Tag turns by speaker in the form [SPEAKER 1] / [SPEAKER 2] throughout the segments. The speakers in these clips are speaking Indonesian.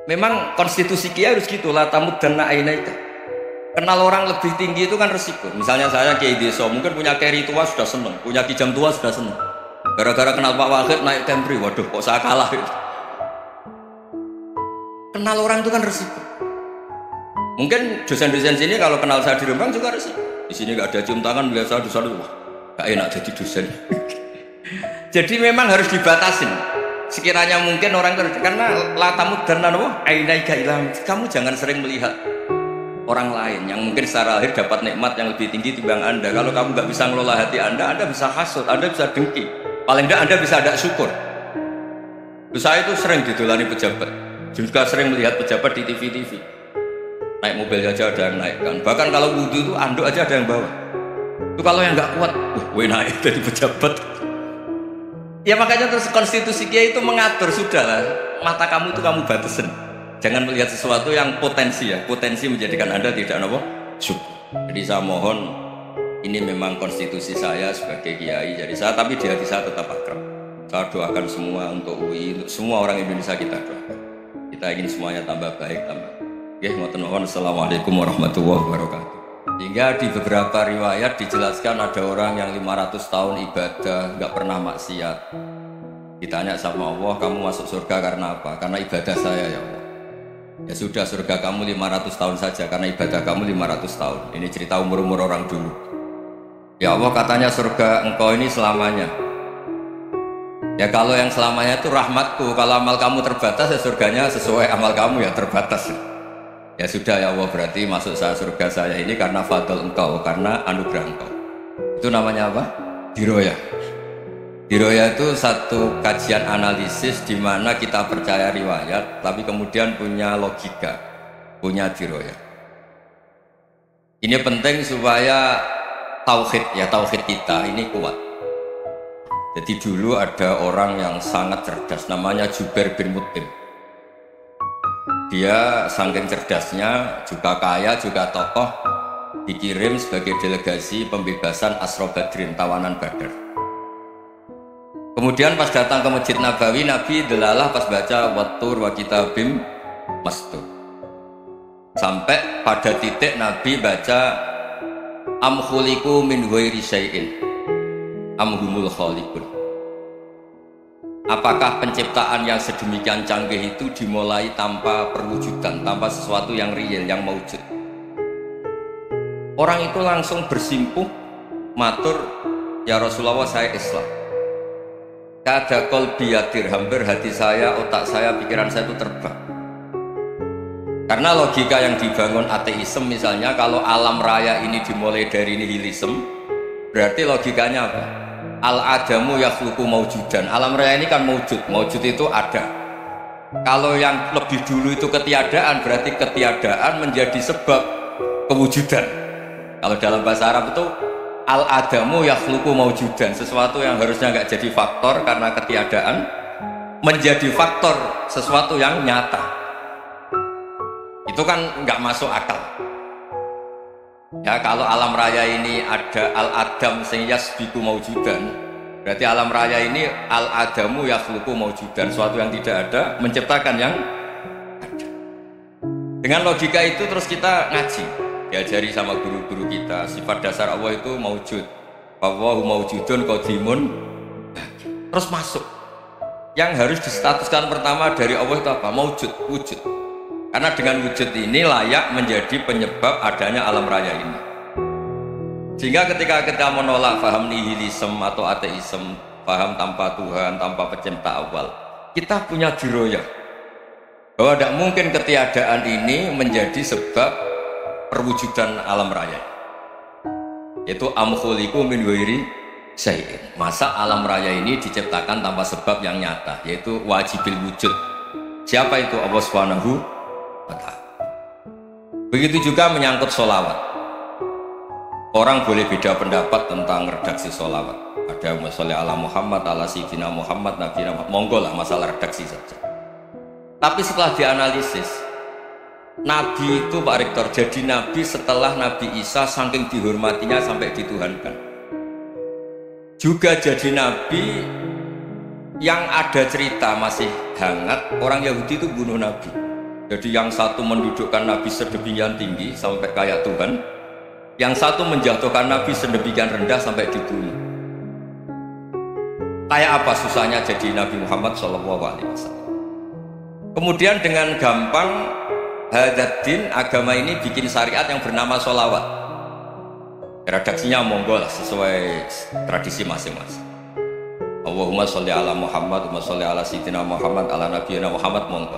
[SPEAKER 1] Memang konstitusi Kiai harus gitu, la tamuddanna ainaika. Kenal orang lebih tinggi itu kan resiko. Misalnya saya Kiai Desa, mungkin punya carry tua sudah seneng, punya kijang tua sudah seneng. Gara-gara kenal Pak Wahid naik tempri, waduh kok saya kalah gitu. Kenal orang itu kan resiko. Mungkin dosen-dosen sini kalau kenal saya di Rembang juga resiko. Di sini nggak ada cium tangan, melihat saya dosen, wah gak enak jadi dosen. Jadi memang harus dibatasin. Sekiranya mungkin orang itu, karena latamu dan ainaika ilam, kamu jangan sering melihat orang lain yang mungkin secara lahir dapat nikmat yang lebih tinggi timbang Anda. Kalau kamu nggak bisa ngelola hati Anda bisa hasut, Anda bisa dengki. Paling tidak Anda bisa ada syukur. Saya itu sering didolani pejabat, juga sering melihat pejabat di TV-TV. Naik mobil aja ada yang naikkan. Bahkan kalau wudhu itu anduk aja ada yang bawa. Itu kalau yang nggak kuat, wah naik dari pejabat. Ya makanya terus konstitusi Kiai itu mengatur, sudahlah mata kamu itu kamu batasin. Jangan melihat sesuatu yang potensi ya, potensi menjadikan Anda tidak apa syukur. Jadi saya mohon, ini memang konstitusi saya sebagai Kiai, jadi saya, tapi di hati saya tetap akrab. Saya doakan semua untuk UI, untuk semua orang Indonesia kita doakan. Kita ingin semuanya tambah baik, tambah. Oke, mohon assalamualaikum warahmatullahi wabarakatuh. Hingga di beberapa riwayat dijelaskan ada orang yang 500 tahun ibadah nggak pernah maksiat. Ditanya sama Allah, kamu masuk surga karena apa? Karena ibadah saya ya Allah. Ya sudah, surga kamu 500 tahun saja karena ibadah kamu 500 tahun. Ini cerita umur-umur orang dulu. Ya Allah, katanya surga engkau ini selamanya. Ya kalau yang selamanya itu rahmatku. Kalau amal kamu terbatas ya surganya sesuai amal kamu ya terbatas. Ya sudah ya Allah, berarti masuk saya surga saya ini karena fadl engkau, karena anugerah engkau. Itu namanya apa? Diroya. Diroya itu satu kajian analisis di mana kita percaya riwayat tapi kemudian punya logika, punya diroya. Ini penting supaya tauhid ya, tauhid kita ini kuat. Jadi dulu ada orang yang sangat cerdas namanya Jubair bin Mut'im. Dia saking cerdasnya, juga kaya, juga tokoh, dikirim sebagai delegasi pembebasan Asra Badrin, tawanan Badar. Kemudian pas datang ke Masjid Nabawi, Nabi delalah pas baca Wattur wa kitabim mastur. Sampai pada titik Nabi baca Am khuliqu min ghairi syai'in am humul khaliqun. Apakah penciptaan yang sedemikian canggih itu dimulai tanpa perwujudan, tanpa sesuatu yang real, yang maujud? Orang itu langsung bersimpuh, matur, ya Rasulullah saya Islam. Kada qalbi yadir, hampir hati saya, otak saya, pikiran saya itu terbang. Karena logika yang dibangun ateisme misalnya, kalau alam raya ini dimulai dari nihilisme, berarti logikanya apa? Al-adamu yakhluqu maujudan. Alam raya ini kan maujud, maujud itu ada. Kalau yang lebih dulu itu ketiadaan, berarti ketiadaan menjadi sebab kewujudan. Kalau dalam bahasa Arab itu al-adamu yakhluqu maujudan, sesuatu yang harusnya nggak jadi faktor karena ketiadaan menjadi faktor sesuatu yang nyata. Itu kan nggak masuk akal. Ya kalau alam raya ini ada al-adam sing yasbiqu maujudan, berarti alam raya ini al-adamu yakhluqu maujudan, sesuatu yang tidak ada menciptakan yang ada. Dengan logika itu terus kita ngaji, diajari sama guru-guru kita, sifat dasar Allah itu maujud, Allahu maujudun qadimun, terus masuk. Yang harus distatuskan pertama dari Allah itu apa? Maujud, wujud. Karena dengan wujud ini layak menjadi penyebab adanya alam raya ini. Sehingga ketika kita menolak paham nihilisme atau ateisme, paham tanpa Tuhan, tanpa pencipta awal, kita punya diroya bahwa tidak mungkin ketiadaan ini menjadi sebab perwujudan alam raya. Yaitu am khuliqu min ghairi syai'in. Masa alam raya ini diciptakan tanpa sebab yang nyata, yaitu wajibil wujud. Siapa itu? Allah Subhanahu. Begitu juga menyangkut sholawat. Orang boleh beda pendapat tentang redaksi sholawat. Ada sholli ala Muhammad, ala Sayyidina Muhammad, Nabi Muhammad, monggo lah masalah redaksi saja. Tapi setelah dianalisis, Nabi itu Pak Rektor jadi Nabi setelah Nabi Isa saking dihormatinya sampai dituhankan. Juga jadi Nabi yang ada cerita masih hangat, orang Yahudi itu bunuh Nabi. Jadi yang satu mendudukkan Nabi sedemikian tinggi sampai kayak Tuhan, yang satu menjatuhkan Nabi sedemikian rendah sampai dibunuh. Kayak apa susahnya jadi Nabi Muhammad SAW. Kemudian dengan gampang hadzal-din, agama ini bikin syariat yang bernama sholawat. Redaksinya monggo lah sesuai tradisi masing-masing. Allahumma sholli ala Muhammad, Allahumma sholli ala Sayyidina Muhammad, ala Nabiyina Muhammad, monggo.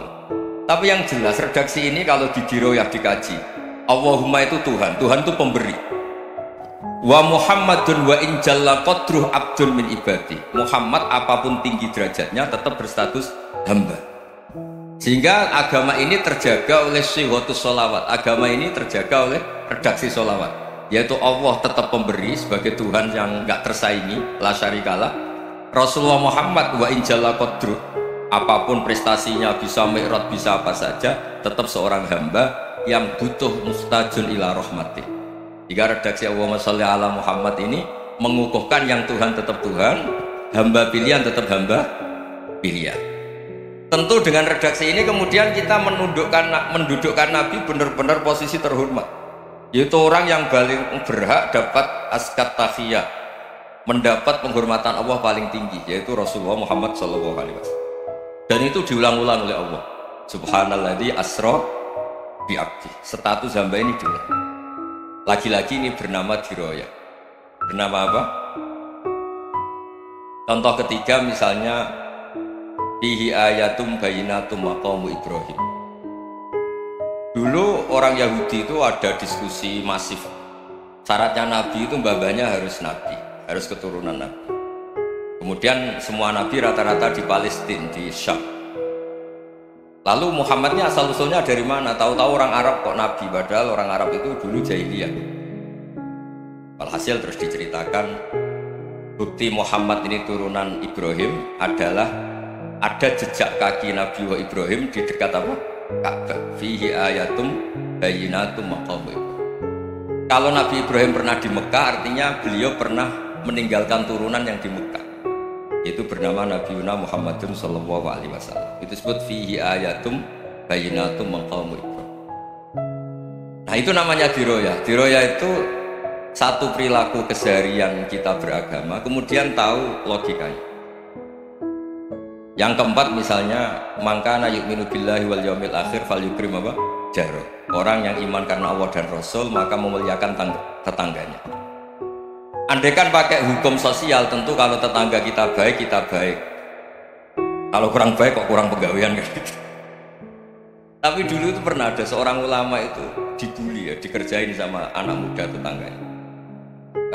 [SPEAKER 1] Tapi yang jelas redaksi ini kalau didiroyah dikaji, Allahumma itu Tuhan, Tuhan itu pemberi. Wa Muhammadun wa in jalla qadruh abdun min ibadi. Muhammad apapun tinggi derajatnya tetap berstatus hamba. Sehingga agama ini terjaga oleh syihotus sholawat. Agama ini terjaga oleh redaksi sholawat, yaitu Allah tetap pemberi sebagai Tuhan yang nggak tersaingi, la syarikalah. Rasulullah Muhammad wa in jalla qadruh, apapun prestasinya, bisa mi'raj, bisa apa saja, tetap seorang hamba yang butuh mustajun ila rahmati. Jika redaksi Allahumma sholli ala Muhammad ini mengukuhkan yang Tuhan tetap Tuhan, hamba pilihan tetap hamba pilihan. Tentu dengan redaksi ini kemudian kita mendudukkan Nabi benar-benar posisi terhormat, yaitu orang yang paling berhak dapat askat tahiyah, mendapat penghormatan Allah paling tinggi, yaitu Rasulullah Muhammad SAW. Dan itu diulang-ulang oleh Allah. Subhanalladzi asra bi abdi. Status hamba ini diulang. Lagi-lagi ini bernama diroyah. Bernama apa? Contoh ketiga misalnya fihi ayatum bayinatum maqamu Ibrahim. Dulu orang Yahudi itu ada diskusi masif. Syaratnya Nabi itu mbah-mbahnya harus Nabi, harus keturunan Nabi. Kemudian semua Nabi rata-rata di Palestina, di Syam. Lalu Muhammadnya asal-usulnya dari mana? Tahu-tahu orang Arab kok Nabi, padahal orang Arab itu dulu jahiliyah. Alhasil terus diceritakan bukti Muhammad ini turunan Ibrahim adalah ada jejak kaki Nabi Ibrahim di dekat apa? Ka'bah. Fihi ayatum bayinatum maqamu Ibrahim. Kalau Nabi Ibrahim pernah di Mekah, artinya beliau pernah meninggalkan turunan yang di Mekah. Itu bernama Nabi Muhammadun sallallahu alaihi wasallam. Itu disebut fihi ayatum bayinatum maqamu Ibrahim. Nah, itu namanya diroyah. Diroyah itu satu perilaku keseharian kita beragama, kemudian tahu logikanya. Yang keempat misalnya, mangkana yu'minu billahi wal yaumil akhir falyukrim apa? Jaro. Orang yang iman karena Allah dan Rasul maka memuliakan tetangganya. Andaikan pakai hukum sosial, tentu kalau tetangga kita baik, kita baik. Kalau kurang baik kok kurang pegawaian gitu. Tapi dulu itu pernah ada seorang ulama itu dibully ya, dikerjain sama anak muda tetangganya.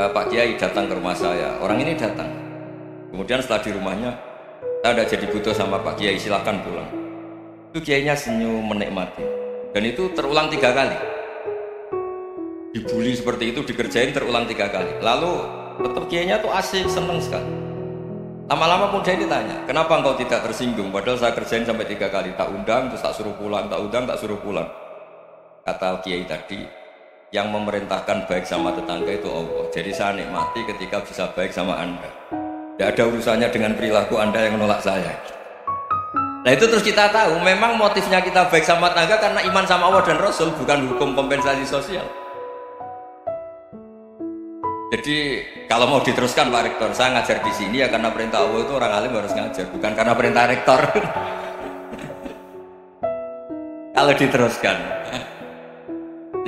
[SPEAKER 1] Pak Kiai datang ke rumah saya, orang ini datang. Kemudian setelah di rumahnya, saya udah jadi butuh sama Pak Kiai, silakan pulang. Itu Kiainya senyum menikmati. Dan itu terulang 3 kali. Dibully seperti itu, dikerjain terulang 3 kali. Lalu tetap Kiainya tuh asik, seneng sekali. Lama-lama pun dia ditanya, kenapa engkau tidak tersinggung? Padahal saya kerjain sampai 3 kali, tak undang, terus tak suruh pulang, tak undang, tak suruh pulang. Kata Kiai tadi, yang memerintahkan baik sama tetangga itu Allah. Jadi saya nikmati ketika bisa baik sama Anda. Tidak ada urusannya dengan perilaku Anda yang menolak saya. Nah itu terus kita tahu, memang motifnya kita baik sama tetangga karena iman sama Allah dan Rasul, bukan hukum kompensasi sosial. Jadi kalau mau diteruskan Pak Rektor, saya ngajar di sini ya karena perintah Allah, itu orang alim harus ngajar, bukan karena perintah Rektor. Kalau diteruskan,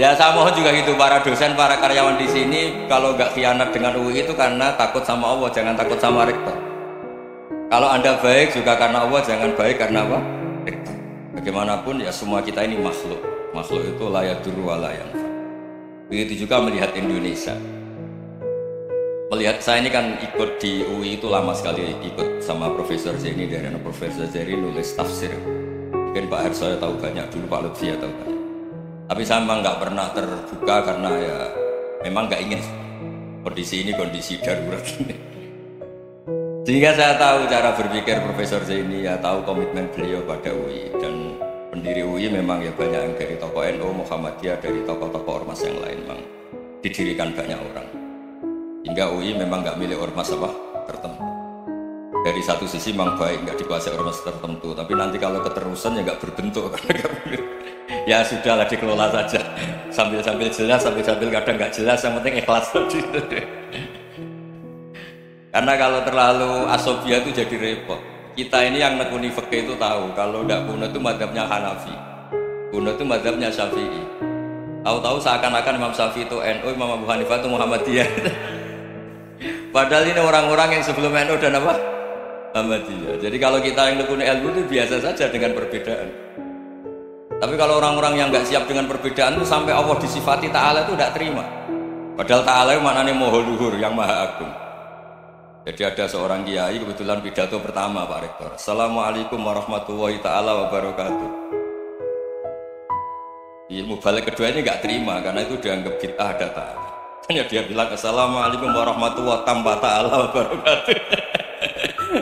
[SPEAKER 1] ya saya mohon juga gitu para dosen, para karyawan di sini, kalau nggak khianat dengan UI itu karena takut sama Allah, jangan takut sama Rektor. Kalau Anda baik juga karena Allah, jangan baik karena apa? Rektor. Bagaimanapun ya semua kita ini makhluk, makhluk itu la yadurru wa la yanfa. Begitu juga melihat Indonesia. Melihat saya ini kan ikut di UI itu lama sekali, ikut sama Profesor Zaini, dari Profesor Zaini nulis tafsir. Mungkin Pak Harsoyo tahu banyak, dulu Pak Lutfi tahu banyak. Tapi saya memang nggak pernah terbuka karena ya memang nggak ingin kondisi ini kondisi darurat ini. Sehingga saya tahu cara berpikir Profesor Zaini, ya tahu komitmen beliau pada UI, dan pendiri UI memang ya banyak yang dari tokoh NU, Muhammadiyah, dari tokoh-tokoh ormas yang lain memang didirikan banyak orang. Hingga UI memang nggak milik ormas apa tertentu. Dari satu sisi memang baik, nggak dikuasai ormas tertentu, tapi nanti kalau keterusan ya nggak berbentuk. Ya sudahlah, dikelola saja, sambil jelas, sambil kadang nggak jelas, yang penting ikhlas saja. Karena kalau terlalu asobia itu jadi repot. Kita ini yang nekuni fikih itu tahu, kalau nggak kuno itu mazhabnya Hanafi, kuno itu mazhabnya Syafi'i. Tahu-tahu seakan-akan Imam Syafi'i itu NU, Imam Abu Hanifah itu Muhammadiyah. Padahal ini orang-orang yang sebelum NU dan apa? Muhammadiyah. Jadi kalau kita yang nekuni ilmu itu biasa saja dengan perbedaan. Tapi kalau orang-orang yang nggak siap dengan perbedaan itu sampai Allah disifati Ta'ala itu tidak terima. Padahal Ta'ala itu maknanya Maha Luhur, yang Maha Agung. Jadi ada seorang kiai kebetulan pidato pertama Pak Rektor. Assalamualaikum warahmatullahi ta'ala wabarakatuh. Ilmu balik kedua ini nggak terima karena itu dianggap bid'ah ada Ta'ala. Hanya dia bilang Assalamualaikum warahmatullahi ta'ala wabarakatuh.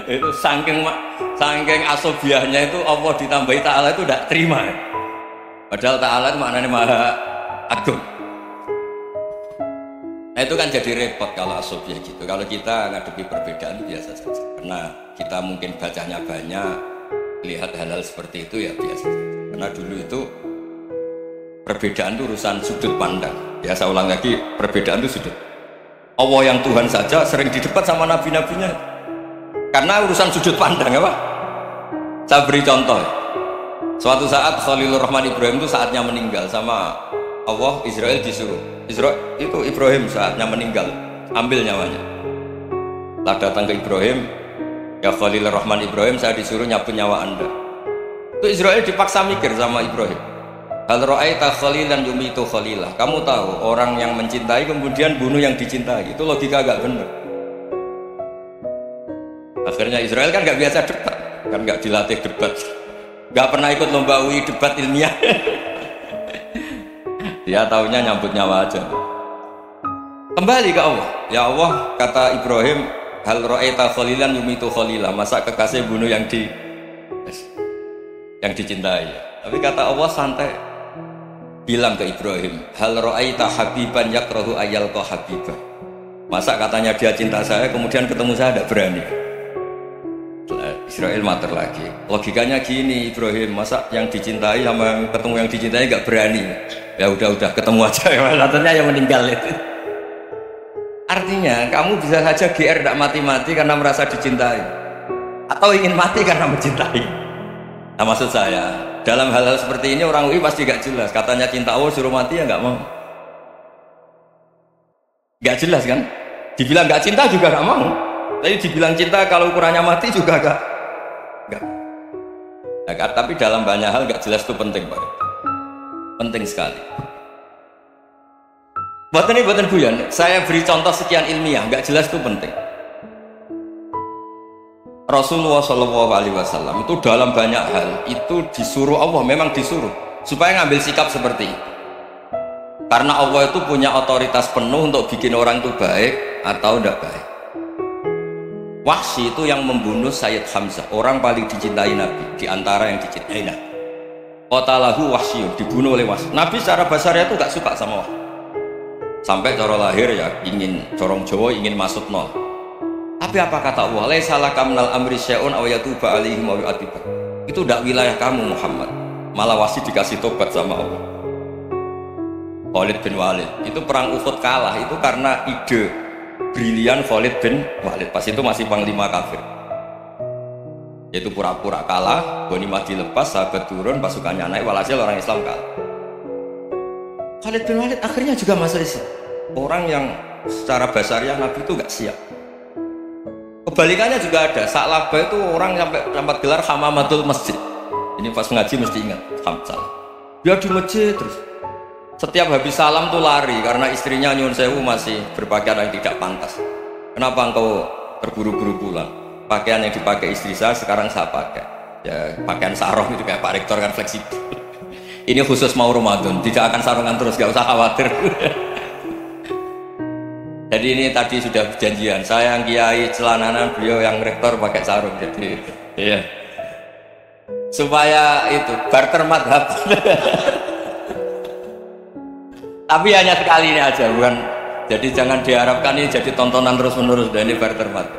[SPEAKER 1] Itu saking asobiahnya itu Allah ditambahi Ta'ala itu tidak terima. Padahal Ta'ala itu maknanya Maha Agung. Nah itu kan jadi repot kalau asobiah gitu. Kalau kita ngadepi perbedaan biasa saja. Karena kita mungkin bacanya banyak, lihat hal-hal seperti itu ya biasa saja. Karena dulu itu perbedaan itu urusan sudut pandang. Ya saya ulang lagi, perbedaan itu sudut. Allah yang Tuhan saja sering didebat sama nabi-nabinya. Karena urusan sudut pandang apa? Saya beri contoh. Suatu saat Khalilur Rahman Ibrahim itu saatnya meninggal sama Allah, Israel disuruh. Israel itu Ibrahim saatnya meninggal, ambil nyawanya. Setelah datang ke Ibrahim, ya Khalilur Rahman Ibrahim, saya disuruh nyabut nyawa Anda. Itu Israel dipaksa mikir sama Ibrahim. Hal ra'aita khalilan yumitu khalilah. Kamu tahu orang yang mencintai kemudian bunuh yang dicintai. Itu logika agak benar. Akhirnya Israel kan nggak biasa debat, kan nggak dilatih debat, nggak pernah ikut lomba UI debat ilmiah. Dia taunya nyambut nyawa aja. Kembali ke Allah. Ya Allah, kata Ibrahim, hal ra'aita khalilan yumitu khalilah. Masa kekasih bunuh yang dicintai. Tapi kata Allah santai. Bilang ke Ibrahim, hal ra'aita habiban yakrahu ayyalqa habibah. Masa katanya dia cinta saya, kemudian ketemu saya tidak berani. Israel mater lagi. Logikanya gini Ibrahim, masa yang dicintai sama yang ketemu yang dicintai nggak berani? Ya udah ketemu aja. Katanya yang meninggal itu. Artinya kamu bisa saja GR tidak mati-mati karena merasa dicintai, atau ingin mati karena mencintai. Nah maksud saya, dalam hal-hal seperti ini orang UI pasti gak jelas. Katanya cinta Allah suruh mati ya nggak mau. Gak jelas kan? Dibilang gak cinta juga gak mau. Tapi dibilang cinta kalau ukurannya mati juga gak. Nah, tapi dalam banyak hal gak jelas itu penting Pak. Penting sekali. Buatan buyan, saya beri contoh sekian ilmiah, gak jelas itu penting. Rasulullah SAW itu dalam banyak hal itu disuruh Allah, memang disuruh supaya ngambil sikap seperti itu. Karena Allah itu punya otoritas penuh untuk bikin orang itu baik atau tidak baik. Wahsy itu yang membunuh Sayyid Hamzah, orang paling dicintai Nabi, di antara yang dicintai Nabi. Qatalahu Wahsy, dibunuh oleh Wahsy. Nabi secara basarnya itu gak suka sama Wahsy. Sampai cara lahir ya ingin corong Jawa, ingin masuk nol. Tapi apa kata Allah? Laisa laka minal amri syai'un aw yatuba alaihim aw yu'adzib. Itu tidak wilayah kamu Muhammad. Malah Wahsy dikasih tobat sama Allah. Khalid bin Walid itu perang Uhud kalah itu karena ide brilian Khalid bin Walid. Pas itu masih panglima kafir. Yaitu pura-pura kalah, ghanimah dilepas, sahabat turun, pasukannya naik, walhasil orang Islam kalah. Khalid bin Walid akhirnya juga masuk Islam. Orang yang secara basariah Nabi itu gak siap. Kebalikannya juga ada. Sa'labah itu orang sampai gelar hamamatul masjid. Ini pas ngaji mesti ingat Hamzah. Dia di masjid terus. Setiap habis salam tuh lari karena istrinya nyuwun sewu masih berpakaian yang tidak pantas. Kenapa engkau terburu-buru pulang? Pakaian yang dipakai istri saya sekarang saya pakai. Ya pakaian sarung itu kayak Pak Rektor kan fleksibel. Ini khusus mau Ramadan, tidak akan sarungan terus, gak usah khawatir. Jadi ini tadi sudah perjanjian, saya yang kiai celananan, beliau yang rektor pakai sarung. Jadi iya. Supaya itu barter madhab. Tapi hanya sekali ini aja, bukan. Jadi jangan diharapkan ini jadi tontonan terus menerus dan ini barter madhab.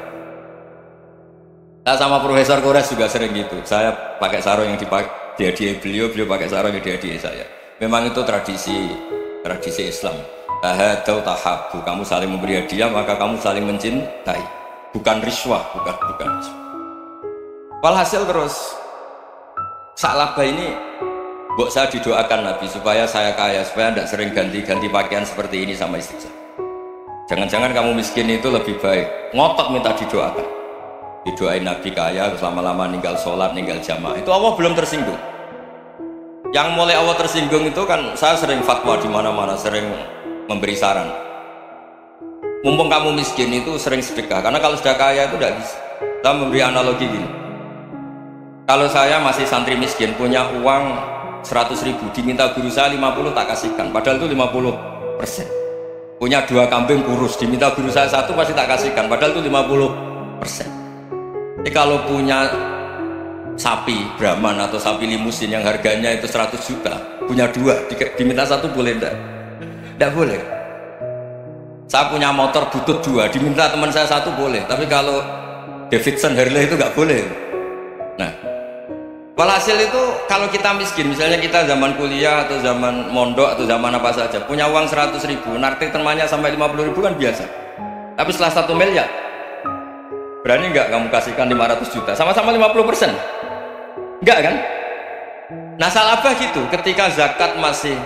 [SPEAKER 1] Saya sama Profesor Kores juga sering gitu. Saya pakai sarung yang dihadiahi beliau pakai sarung yang dihadiahi saya. Memang itu tradisi Islam. Tahadau tahabu, kamu saling memberi hadiah maka kamu saling mencintai. Bukan riswah, bukan. Walhasil terus Sa'labah ini mbok saya didoakan Nabi supaya saya kaya, supaya tidak sering ganti-ganti pakaian seperti ini sama istri saya. Jangan-jangan kamu miskin itu lebih baik. Ngotot minta didoakan. Didoain Nabi kaya, terus lama-lama ninggal sholat, ninggal jamaah. Itu Allah belum tersinggung. Yang mulai Allah tersinggung itu kan saya sering fatwa di mana-mana, sering memberi saran. Mumpung kamu miskin itu sering sedekah, karena kalau sudah kaya itu tidak bisa. Kita memberi analogi gini. Kalau saya masih santri miskin, punya uang 100.000, diminta guru saya 50 tak kasihkan, padahal itu 50%. Punya 2 kambing kurus, diminta guru saya 1 pasti tak kasihkan, padahal itu 50%. Jadi kalau punya sapi Brahman atau sapi limusin yang harganya itu 100 juta, punya 2, diminta 1 boleh enggak? Enggak boleh. Saya punya motor butut 2, diminta teman saya 1 boleh, tapi kalau Davidson Harley itu enggak boleh. Nah, walhasil itu kalau kita miskin, misalnya kita zaman kuliah atau zaman mondok atau zaman apa saja, punya uang 100.000, narik temannya sampai 50.000 kan biasa. Tapi setelah 1 miliar, berani nggak kamu kasihkan 500 juta? Sama-sama 50%? Enggak kan? Nah Sa'labah gitu, ketika zakat masih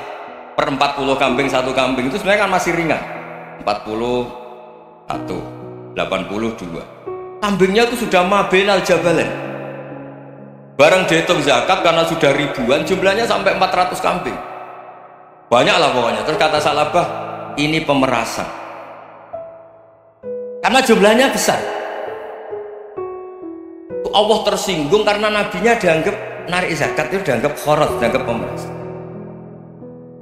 [SPEAKER 1] per 40 kambing 1 kambing itu sebenarnya kan masih ringan. 41, 82. Kambingnya itu sudah mabenal jabalen. Barang dihitung zakat karena sudah ribuan, jumlahnya sampai 400 kambing. Banyak lah pokoknya. Terus kata Sa'labah, ini pemerasan. Karena jumlahnya besar. Allah tersinggung karena nabinya dianggap narik zakat itu dianggap khorot, dianggap pemerasan.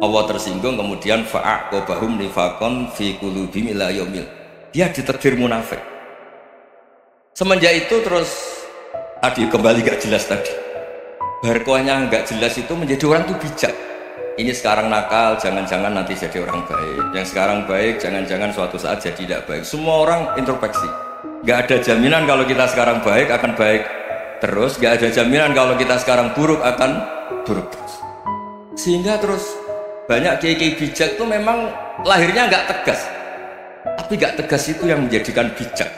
[SPEAKER 1] Allah tersinggung, kemudian fa'aqobahum nifakon fi qulubihim ila yaumil. Dia ditetir munafik. Semenjak itu terus tadi kembali gak jelas tadi. Barkohnya gak jelas itu menjadi orang tuh bijak. Ini sekarang nakal, jangan-jangan nanti jadi orang baik. Yang sekarang baik, jangan-jangan suatu saat jadi tidak baik. Semua orang introspeksi. Gak ada jaminan kalau kita sekarang baik akan baik terus. Gak ada jaminan kalau kita sekarang buruk akan buruk terus. Sehingga terus banyak kiai-kiai bijak tuh memang lahirnya gak tegas. Tapi gak tegas itu yang menjadikan bijak.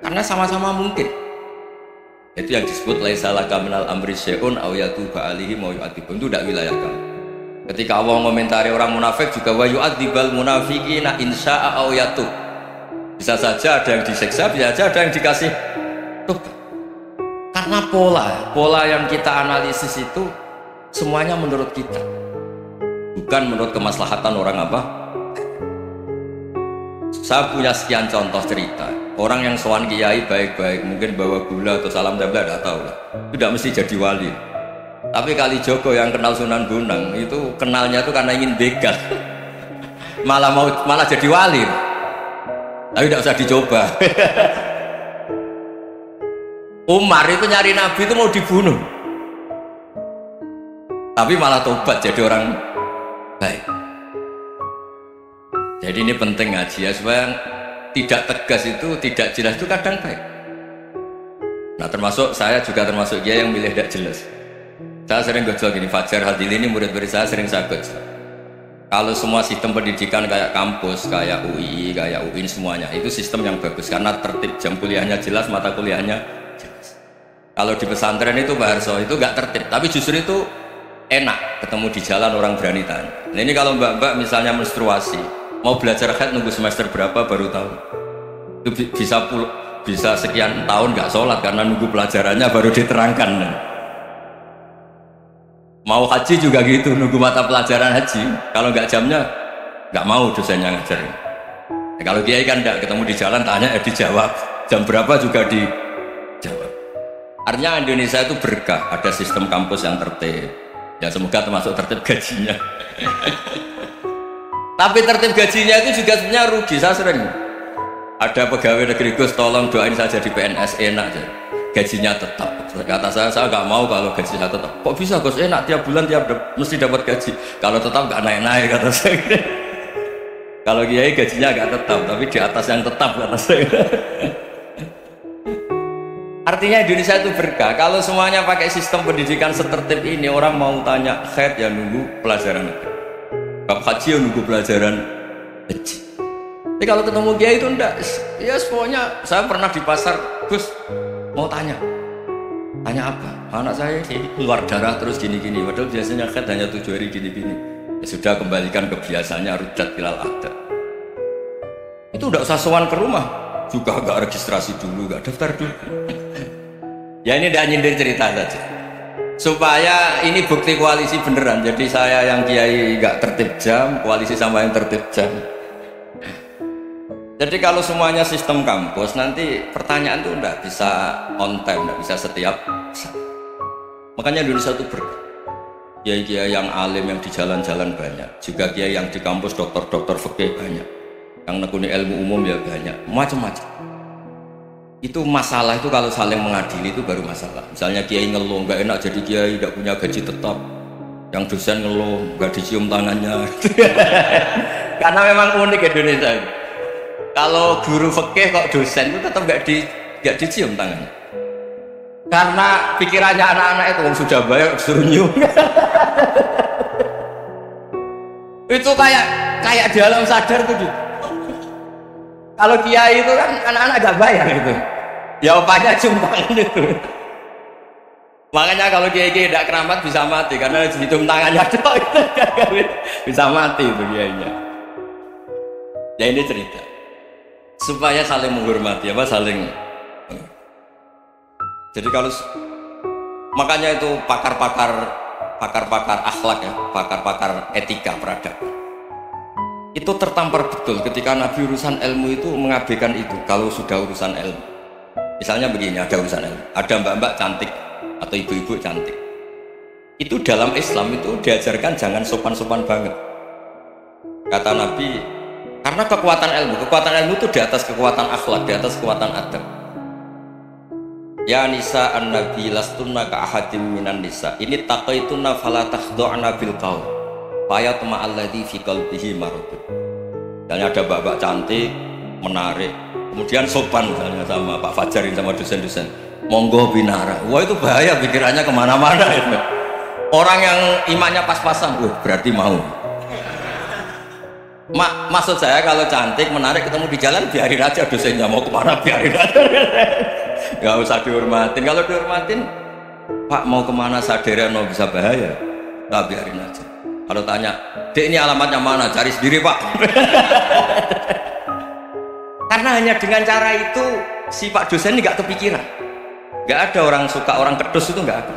[SPEAKER 1] Karena sama-sama mungkin. Itu yang disebut laisa laka minal amri syai'un aw yatuba alaihi wa yu'adzibun. Itu tidak wilayah kamu. Ketika Allah mengomentari orang munafik juga wa yu'adzibal munafiqina insya'a aw yatub. Bisa saja ada yang disiksa, bisa saja ada yang dikasih tobat. Karena pola yang kita analisis itu semuanya menurut kita, bukan menurut kemaslahatan orang apa. Saya punya sekian contoh cerita. Orang yang sowan kiai baik-baik, mungkin bawa gula atau salam tempel, tidak tahu lah. Tidak mesti jadi wali. Tapi Kalijogo yang kenal Sunan Bonang itu kenalnya itu karena ingin begal, malah jadi wali. Tapi tidak usah dicoba. Umar itu nyari Nabi itu mau dibunuh, tapi malah tobat jadi orang baik. Jadi ini penting ngaji ya, supaya tidak tegas itu, tidak jelas itu kadang baik. Nah termasuk saya juga termasuk dia yang milih tidak jelas. Saya sering gojol gini, Fajar Hadil ini murid-murid saya sering saya gojol. Kalau semua sistem pendidikan kayak kampus, kayak UI, kayak UIN semuanya, itu sistem yang bagus karena tertib, jam kuliahnya jelas, mata kuliahnya jelas. Kalau di pesantren itu Pak Harso itu gak tertib, tapi justru itu enak, ketemu di jalan orang berani tanya. Nah ini kalau mbak-mbak misalnya menstruasi, mau belajar haid nunggu semester berapa baru tahu. Itu bisa sekian tahun gak sholat karena nunggu pelajarannya baru diterangkan. Mau haji juga gitu, nunggu mata pelajaran haji. Kalau nggak jamnya, nggak mau dosennya ngajar. Nah, kalau kiai kan nggak, ketemu di jalan tanya dijawab. Jam berapa juga dijawab. Artinya Indonesia itu berkah, ada sistem kampus yang tertib. Ya semoga termasuk tertib gajinya. Tapi tertib gajinya itu juga sebenarnya rugi. Saya sering ada pegawai negeri Gus, tolong doain saja di PNS enak aja. Gajinya tetap. Kata saya nggak mau kalau gaji saya tetap. Kok bisa Gus, enak tiap bulan mesti dapat gaji. Kalau tetap nggak naik-naik kata saya. Kalau kiai gajinya nggak tetap, tapi di atas yang tetap kata saya. Artinya Indonesia itu berkah. Kalau semuanya pakai sistem pendidikan setertib ini, orang mau tanya khair ya nunggu pelajaran itu, bab haji ya nunggu pelajaran haji. Tapi kalau ketemu kiai itu enggak, ya pokoknya saya pernah di pasar, Gus mau tanya apa? Anak saya keluar darah terus gini-gini, padahal biasanya khair hanya 7 hari gini-gini. Ya sudah, kembalikan ke biasanya, rudat bilal ada. Itu enggak usah sowan ke rumah, juga enggak registrasi dulu, enggak daftar dulu. Ya ini tidak nyindir cerita saja supaya ini bukti koalisi beneran. Jadi saya yang kiai nggak tertib jam, koalisi sama yang tertib jam. Jadi kalau semuanya sistem kampus, nanti pertanyaan tuh nggak bisa on time, nggak bisa setiap saat. Makanya Indonesia itu kiai-kiai yang alim yang di jalan-jalan banyak, juga kiai yang di kampus dokter-dokter fikih banyak, yang nekuni ilmu umum ya banyak, macam-macam. Itu masalah itu kalau saling mengadili itu baru masalah. Misalnya kiai ngeluh nggak enak jadi kiai, tidak punya gaji tetap, yang dosen ngeluh nggak dicium tangannya. Karena memang unik Indonesia itu. Kalau guru fikih kok dosen itu tetap nggak dicium tangannya. Karena pikirannya anak-anak itu sudah bayar suruh nyium. Itu kayak di alam sadar tuh. Kalau kiai itu kan anak-anak gak bayar itu. Ya opanya cium tangan itu. Makanya kalau kiai-kiai tidak keramat bisa mati karena cium tangannya doang bisa mati itu kiainya. Ya ini cerita supaya saling menghormati saling. Jadi kalau makanya itu pakar-pakar akhlak ya, pakar-pakar etika peradaban. Itu tertampar betul ketika Nabi urusan ilmu itu mengabaikan itu. Kalau sudah urusan ilmu, misalnya begini, ada urusan ilmu, ada mbak-mbak cantik atau ibu-ibu cantik, itu dalam Islam itu diajarkan jangan sopan-sopan banget. Kata Nabi, karena kekuatan ilmu itu di atas kekuatan akhlak, di atas kekuatan adab. Ya nisa an-nabi lastunna ka ahadim minan nisa, ini taqaitunna fala takhdu'na bil qaul fayat ma'alladhi fi qalbihi maradun. Misalnya ada mbak-mbak cantik, menarik, kemudian sopan misalnya sama Pak Fajar sama dosen-dosen, monggo binara. Wah itu bahaya, pikirannya kemana-mana itu. Orang yang imannya pas-pasan, berarti mau. Maksud saya kalau cantik, menarik, ketemu di jalan, biarin aja dosennya mau kemana, biarin aja. Gak usah dihormatin. Kalau dihormatin, Pak mau kemana, sadar no bisa bahaya, nah biarin aja. Kalau tanya, Dek ini alamatnya mana? Cari sendiri Pak. Karena hanya dengan cara itu si Pak dosen ini gak kepikiran. Gak ada orang suka orang kedus itu, gak ada.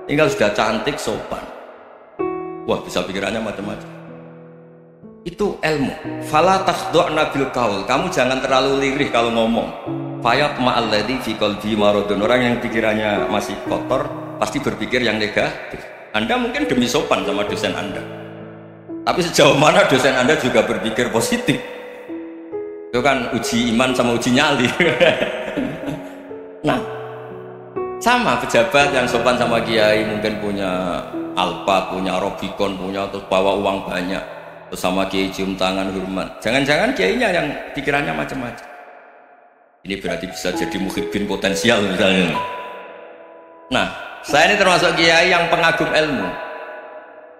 [SPEAKER 1] Tinggal sudah cantik, sopan. Wah bisa pikirannya macam-macam. Itu ilmu. Fala takhdu'na bil qaul. Kamu jangan terlalu lirih kalau ngomong. Fayat ma'alladzi fi qalbi maradun. Orang yang pikirannya masih kotor pasti berpikir yang negatif. Anda mungkin demi sopan sama dosen Anda, tapi sejauh mana dosen Anda juga berpikir positif? Itu kan uji iman sama uji nyali. Nah, sama pejabat yang sopan sama kiai mungkin punya Alphard, punya Robicon, punya terus bawa uang banyak, terus sama kiai cium tangan hormat. Jangan-jangan kiainya yang pikirannya macam-macam. Ini berarti bisa jadi muhibbin potensial misalnya. Nah, saya ini termasuk kiai yang pengagum ilmu,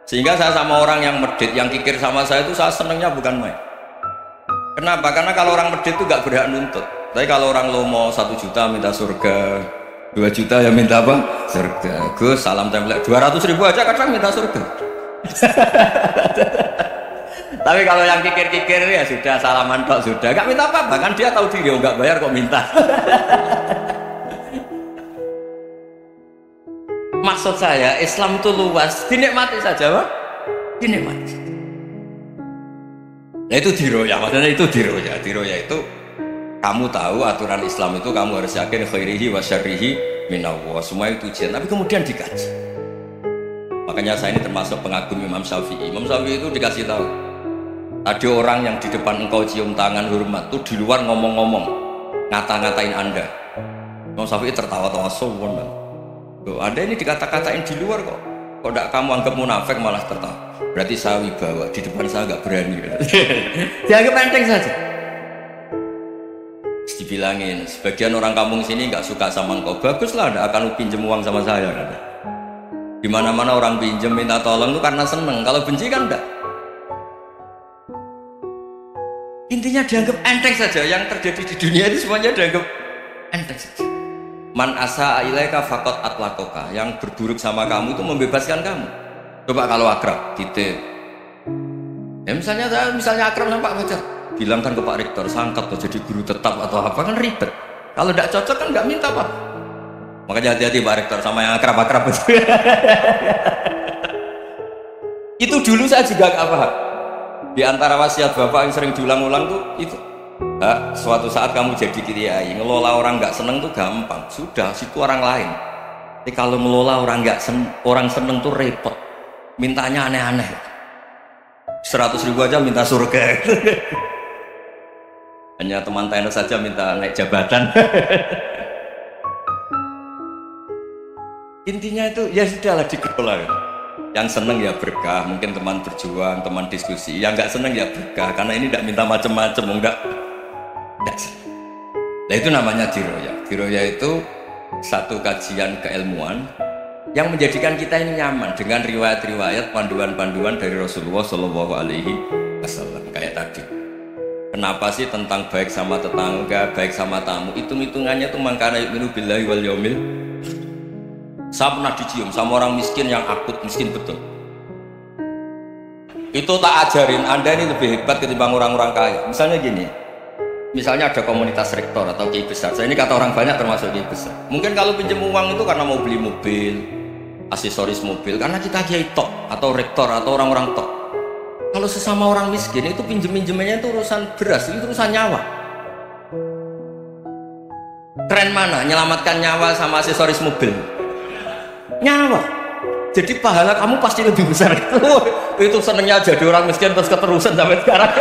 [SPEAKER 1] sehingga saya sama orang yang medit, yang kikir sama saya itu saya senengnya bukan main. Kenapa? Karena kalau orang medit itu gak berhak nuntut. Tapi kalau orang lomo 1 juta minta surga, 2 juta ya minta apa? Surga. Gus salam template 200.000 aja kadang minta surga. Tapi kalau yang kikir-kikir ya sudah salaman tok sudah, gak minta apa-apa kan, dia tahu diri gak bayar kok minta. Maksud saya Islam itu luas, dinikmati saja Pak, dinikmati. Nah itu diroya, maksudnya itu diroya. Diroya itu kamu tahu aturan Islam itu kamu harus yakin khairihi wa syarrihi minallah, semua itu ujian, tapi kemudian dikaji. Makanya saya ini termasuk pengagum Imam Syafi'i. Imam Syafi'i itu dikasih tahu, ada orang yang di depan engkau cium tangan hormat, tuh di luar ngomong-ngomong, ngata-ngatain Anda. Imam Syafi'i tertawa-tawa sombong. Loh, Anda ini dikata-katain di luar kok tidak kamu anggap munafik malah tertawa. Berarti saya wibawa, di depan saya nggak berani. Dianggap enteng saja. dibilangin, sebagian orang kampung sini nggak suka sama engkau, baguslah, nggak akan pinjem uang sama saya. Di mana-mana orang pinjem minta tolong itu karena seneng, kalau benci kan enggak. Intinya dianggap enteng saja, yang terjadi di dunia itu semuanya dianggap enteng saja. Man asa ilaika faqat atlakoka, yang berburuk sama kamu itu membebaskan kamu. Coba kalau akrab, titip. Ya misalnya akrab sama Pak Fajar, bilangkan ke Pak Rektor, sangkat atau jadi guru tetap atau apa, kan ribet. Kalau tidak cocok kan nggak minta Pak. Makanya hati-hati Pak Rektor sama yang akrab-akrab itu. Itu dulu saya juga nggak paham. Di antara wasiat Bapak yang sering diulang-ulang tuh itu. Suatu saat kamu jadi kiai, ngelola orang nggak seneng tuh gampang. Sudah, situ orang lain. Tapi kalau ngelola orang orang seneng tuh repot. Mintanya aneh-aneh. 100.000 aja minta surga. Hanya teman tenis saja minta naik jabatan. Intinya itu ya sudahlah dikelola. Yang seneng ya berkah, mungkin teman berjuang, teman diskusi. Yang nggak seneng ya berkah, karena ini tidak minta macam-macam, enggak. Nah itu namanya diroya. Diroya itu satu kajian keilmuan yang menjadikan kita ini nyaman dengan riwayat-riwayat, panduan-panduan dari Rasulullah Shallallahu Alaihi Wasallam. Kayak tadi, kenapa sih tentang baik sama tetangga, baik sama tamu, hitung-hitungannya tuh mangkana yu'minu billahi wal yaumil. Saya pernah dicium sama orang miskin yang akut miskin betul. Itu tak ajarin, Anda ini lebih hebat ketimbang orang-orang kaya. Misalnya gini, misalnya ada komunitas rektor atau kiai besar. Saya ini kata orang banyak termasuk kiai besar. Mungkin kalau pinjam uang itu karena mau beli mobil, aksesoris mobil, karena kita kiai top atau rektor atau orang-orang top. Kalau sesama orang miskin itu pinjem-pinjemannya itu urusan beras, itu urusan nyawa. Tren mana? Menyelamatkan nyawa sama aksesoris mobil? Nyawa. Jadi pahala kamu pasti lebih besar. Itu senengnya jadi orang miskin terus keterusan sampai sekarang.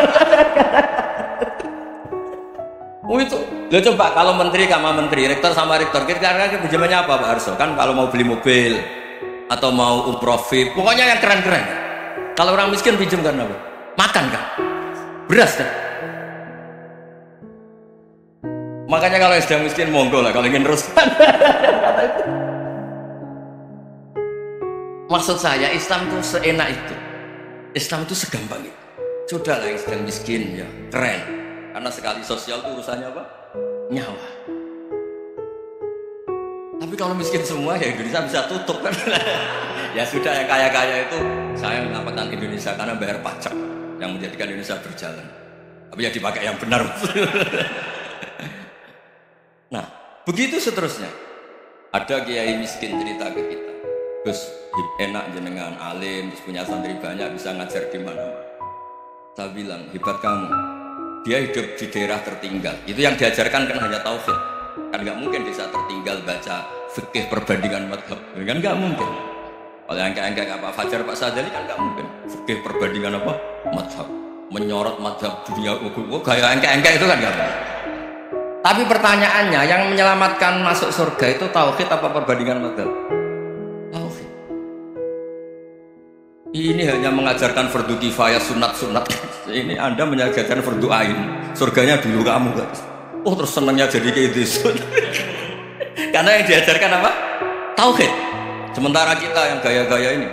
[SPEAKER 1] Itu lo coba kalau menteri sama menteri, rektor sama rektor, kira-kira pinjamannya apa Pak Arso? Kan kalau mau beli mobil atau mau umroh VIP, pokoknya yang keren-keren. Kalau orang miskin pinjam kan apa? Makan kan? Beras kan? Makanya kalau sedang miskin monggo lah kalau ingin teruskan. Maksud saya Islam itu seenak itu, Islam itu segampang itu. Sudah lah yang sedang miskin ya keren, karena sekali sosial itu urusannya apa? Nyawa. Tapi kalau miskin semua ya Indonesia bisa tutup kan. Ya sudah, yang kaya-kaya itu saya menyelamatkan Indonesia karena bayar pajak yang menjadikan Indonesia berjalan. Tapi ya dipakai yang benar. Nah begitu seterusnya. Ada kiai miskin cerita ke kita, terus enak jenengan alim, terus punya santri banyak, bisa ngajar di mana-mana. Saya bilang hebat kamu. Dia hidup di daerah tertinggal. Itu yang diajarkan kan hanya tauhid. Kan nggak mungkin desa tertinggal baca fikih perbandingan madhab. Kan nggak mungkin. Oleh angka-angka Pak Fajar, Pak Sadali kan nggak mungkin. Fikih perbandingan apa? Madhab. Menyorot madhab dunia. Kayak angka-angka itu kan nggak mungkin. Tapi pertanyaannya, yang menyelamatkan masuk surga itu tauhid apa perbandingan madhab? Tauhid. Ini hanya mengajarkan fardu kifayah, sunat-sunat. Ini Anda mengajarkan fardu ain. Surganya dulu kamu kan. Oh terus senangnya jadi kayak gitu. Karena yang diajarkan apa? Tauhid. Sementara kita yang gaya-gaya ini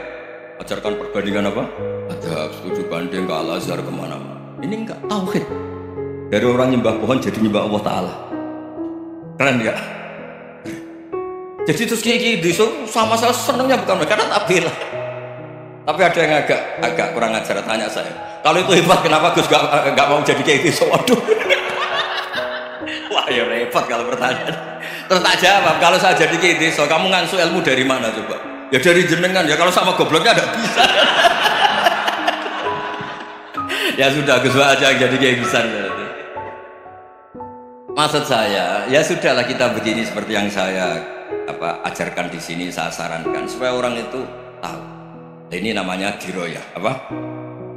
[SPEAKER 1] ajarkan perbandingan apa? Ada studi banding ke Al-Azhar kemana-mana. Ini enggak tauhid. Dari orang nyembah pohon jadi nyembah Allah Ta'ala. Keren ya? Jadi terus kayak gitu sama saya senangnya bukan karena tak bilang. Tapi ada yang agak kurang ajar, tanya saya, kalau itu hebat kenapa Gus gak mau jadi kayak gitu? Waduh. Wah ya repot kalau pertanyaan. Terus tak jawab, kalau saya jadi kayak gitu, kamu ngansu ilmu dari mana coba? Ya dari jenengan, ya kalau sama gobloknya ada bisa. Ya sudah Gus aja jadi kayak besar. Maksud saya, ya sudahlah kita begini seperti yang saya ajarkan di sini, saya sarankan supaya orang itu tahu. Ini namanya diroyah, apa?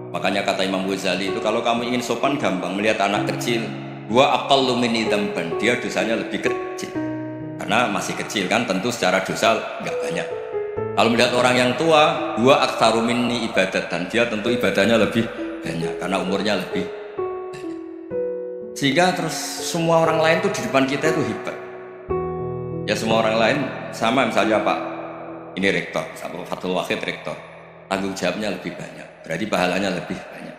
[SPEAKER 1] Makanya kata Imam Ghazali itu kalau kamu ingin sopan gampang, melihat anak kecil, wa aqallu minni dzamban, dia dosanya lebih kecil. Karena masih kecil kan, tentu secara dosa enggak banyak. Kalau melihat orang yang tua, wa aktsaru minni ibadatan, dia tentu ibadahnya lebih banyak karena umurnya lebih banyak. Sehingga terus semua orang lain tuh di depan kita itu hebat. Ya semua orang lain sama, misalnya Pak ini rektor, sama Fathul Wahid rektor, tanggung jawabnya lebih banyak, berarti pahalanya lebih banyak.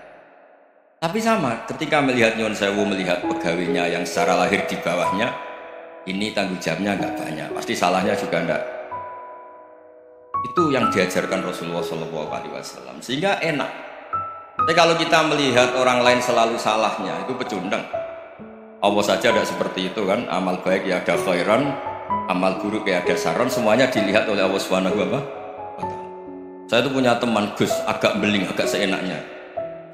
[SPEAKER 1] Tapi sama, ketika melihat Nyuwun Sewu, melihat pegawainya yang secara lahir di bawahnya, ini tanggung jawabnya nggak banyak, pasti salahnya juga enggak. Itu yang diajarkan Rasulullah SAW, sehingga enak. Tapi kalau kita melihat orang lain selalu salahnya, itu pecundang. Allah saja tidak seperti itu kan, amal baik ya ada khairan, amal buruk ya ada saron, semuanya dilihat oleh Allah Subhanahu wa Ta'ala. Saya itu punya teman Gus, agak beling, agak seenaknya.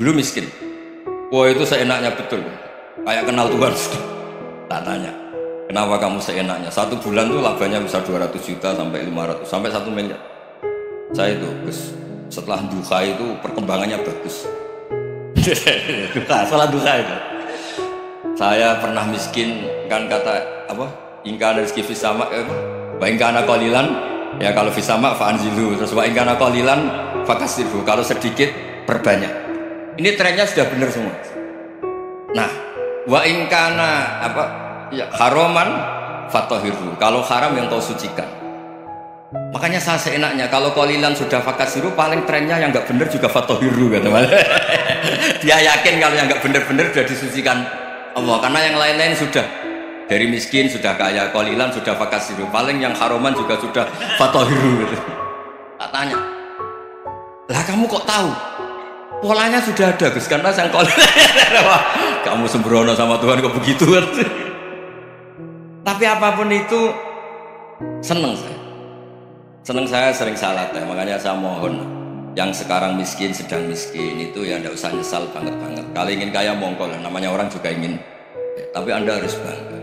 [SPEAKER 1] Dulu miskin, wah itu seenaknya betul, kayak kenal Tuhan. Tak tanya, kenapa kamu seenaknya? 1 bulan tuh labanya bisa 200 juta sampai 500 sampai 1 miliar. Saya itu Gus, setelah duha itu perkembangannya bagus. Setelah duha itu saya pernah miskin kan, kata apa, ingkana rizki fisama wa ingkana qalilan ya, kalau fisama fa'anzilu, terus wa ingkana qalilan fakasirhu, kalau sedikit perbanyak. Ini trennya sudah benar semua. Nah, wa ingkana apa ya, haroman fatohirhu, kalau haram yang kau sucikan. Makanya saya seenaknya, kalau qalilan sudah fakasiru, paling trennya yang nggak benar juga fatohiru kata Mas. Dia yakin kalau yang nggak benar-benar sudah disucikan Allah, karena yang lain-lain sudah dari miskin sudah kaya, qalilan sudah fakasiru, paling yang haroman juga sudah fatohiru gitu. Tak tanya, lah kamu kok tahu? Polanya sudah ada Gus, karena yang qalilan. Kamu sembrono sama Tuhan kok begitu kan? Tapi apapun itu seneng saya. Seneng saya sering salah ya, makanya saya mohon yang sekarang miskin, sedang miskin itu ya tidak usah nyesal banget-banget. Kalau ingin kaya monggo lah, namanya orang juga ingin ya, tapi Anda harus bangga.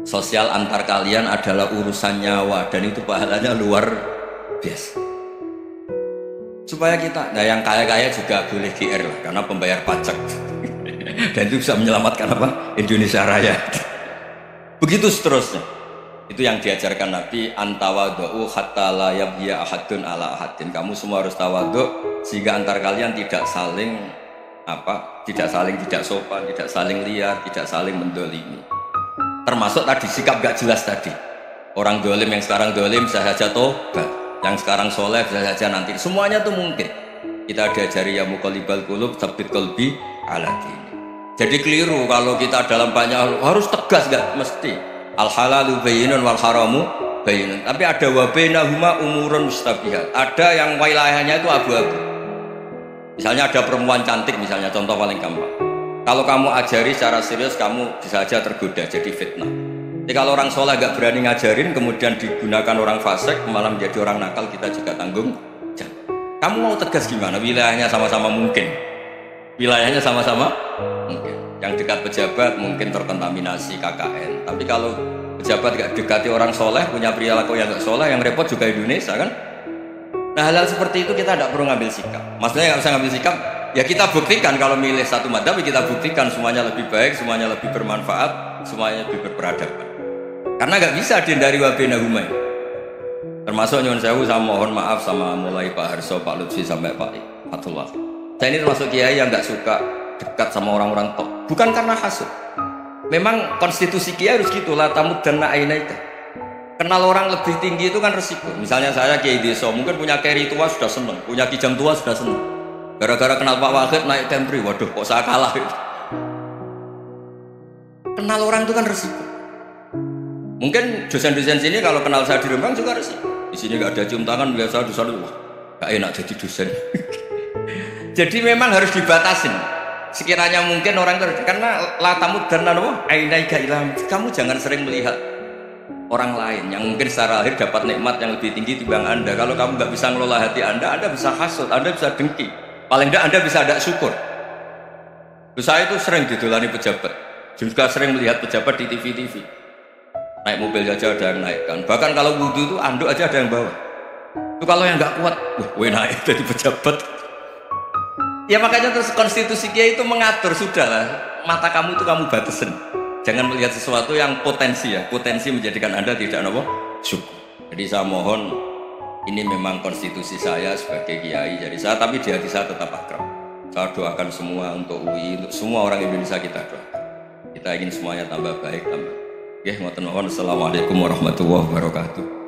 [SPEAKER 1] Sosial antar kalian adalah urusan nyawa, dan itu pahalanya luar biasa. Supaya kita, nah yang kaya-kaya juga boleh GR lah, karena pembayar pajak. Dan itu bisa menyelamatkan apa? Indonesia Raya. Begitu seterusnya. Itu yang diajarkan Nabi, antawadhu hatta la yabghiya ahadun ala ahadin. Kamu semua harus tawadhu sehingga antar kalian tidak saling tidak sopan, tidak saling liar, tidak saling mendolimi. Termasuk tadi sikap gak jelas tadi. Orang dolim yang sekarang dolim bisa saja tobat, yang sekarang soleh bisa saja nanti. Semuanya tuh mungkin. Kita diajari ya muqallibal qulub tsabbit qalbi ala dini. Jadi keliru kalau kita dalam banyak harus tegas, gak mesti. Al halalu bayyinun wal haramu bayyinun. Tapi ada wa bainahuma umurun mustabihat. Ada yang wilayahnya itu abu-abu. Misalnya ada perempuan cantik, misalnya contoh paling gampang. Kalau kamu ajari secara serius, kamu bisa aja tergoda jadi fitnah. Jadi kalau orang soleh gak berani ngajarin, kemudian digunakan orang fasik, malah menjadi orang nakal, kita juga tanggung jawab. Kamu mau tegas gimana? Wilayahnya sama-sama mungkin. Wilayahnya sama-sama mungkin. Yang dekat pejabat mungkin terkontaminasi KKN, tapi kalau pejabat gak dekati orang soleh, punya perilaku yang gak soleh, yang repot juga Indonesia kan. Nah hal-hal seperti itu kita tidak perlu ngambil sikap. Maksudnya nggak usah ngambil sikap, ya kita buktikan kalau milih satu madhab, kita buktikan semuanya lebih baik, semuanya lebih bermanfaat, semuanya lebih berperadaban. Karena gak bisa dihindari wa bainahuma. Termasuk Nyuwun Sewu, saya mohon maaf sama mulai Pak Harso, Pak Lutfi sampai Pak Fatullah. Saya ini termasuk kiai yang gak suka dekat sama orang-orang top, bukan karena hasud. Memang konstitusi kiai harus gitu, la tamuddanna ainaika. Kenal orang lebih tinggi itu kan resiko. Misalnya saya kiai desa, mungkin punya keri tua sudah seneng, punya kijang tua sudah seneng. Gara-gara kenal Pak Wahid naik Kemri, waduh kok saya kalah gitu. Kenal orang itu kan resiko. Mungkin dosen-dosen sini kalau kenal saya di Rembang juga resiko. Di sini gak ada cium tangan, biasa di sana, wah gak enak jadi dosen. Jadi memang harus dibatasin. Sekiranya mungkin orang itu, karena latamu dan ainaika ilham, kamu jangan sering melihat orang lain yang mungkin secara lahir dapat nikmat yang lebih tinggi timbang Anda. Kalau kamu nggak bisa ngelola hati Anda bisa hasut, Anda bisa dengki, paling tidak Anda bisa ada syukur. Saya itu sering didolani pejabat, juga sering melihat pejabat di TV naik mobil aja ada yang naikkan, bahkan kalau wudhu itu anduk aja ada yang bawa. Itu kalau yang nggak kuat, wah naik jadi pejabat. Ya makanya terus konstitusi kiai itu mengatur, sudahlah mata kamu itu kamu batasin, jangan melihat sesuatu yang potensi menjadikan Anda tidak syukur. Jadi saya mohon, ini memang konstitusi saya sebagai kiai, jadi saya, tapi di hati saya tetap akrab. Saya doakan semua untuk UI, untuk semua orang Indonesia kita doakan. Kita ingin semuanya tambah baik, tambah. Ya, ngoten mawon. Assalamualaikum warahmatullahi wabarakatuh.